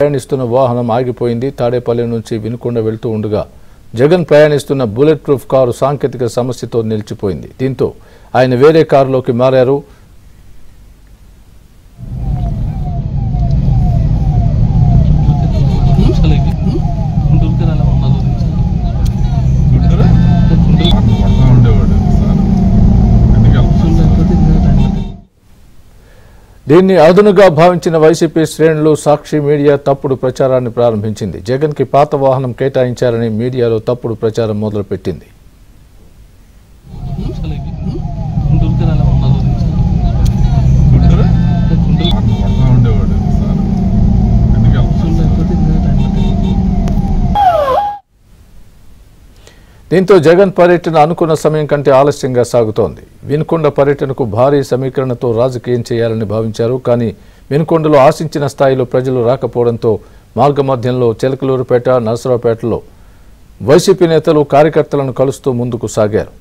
ప్రయాణిస్తున్న వాహనం ఆగిపోయింది. తాడేపల్లి నుంచి వినుకొండ వెళ్తూ ఉండగా జగన్ ప్రయాణిస్తున్న బుల్లెట్ ప్రూఫ్ కారు సాంకేతిక సమస్యతో నిలిచిపోయింది. దీంతో ఆయన వేరే కారులోకి మారారు. దీన్ని అదునుగా భావించిన వైసీపీ శ్రేణులు సాక్షి మీడియా తప్పుడు ప్రచారాన్ని ప్రారంభించింది. జగన్ కి పాత వాహనం కేటాయించారని మీడియాలో తప్పుడు ప్రచారం మొదలుపెట్టింది. దీంతో జగన్ పర్యటన అనుకున్న సమయం కంటే ఆలస్యంగా సాగుతోంది. వినుకొండ పర్యటనకు భారీ సమీకరణతో రాజకీయం చేయాలని భావించారు. కానీ వినుకొండలో ఆశించిన స్థాయిలో ప్రజలు రాకపోవడంతో మార్గమధ్యంలో చిలకలూరుపేట, నరసరావుపేటలో వైసీపీ నేతలు కార్యకర్తలను కలుస్తూ ముందుకు సాగారు.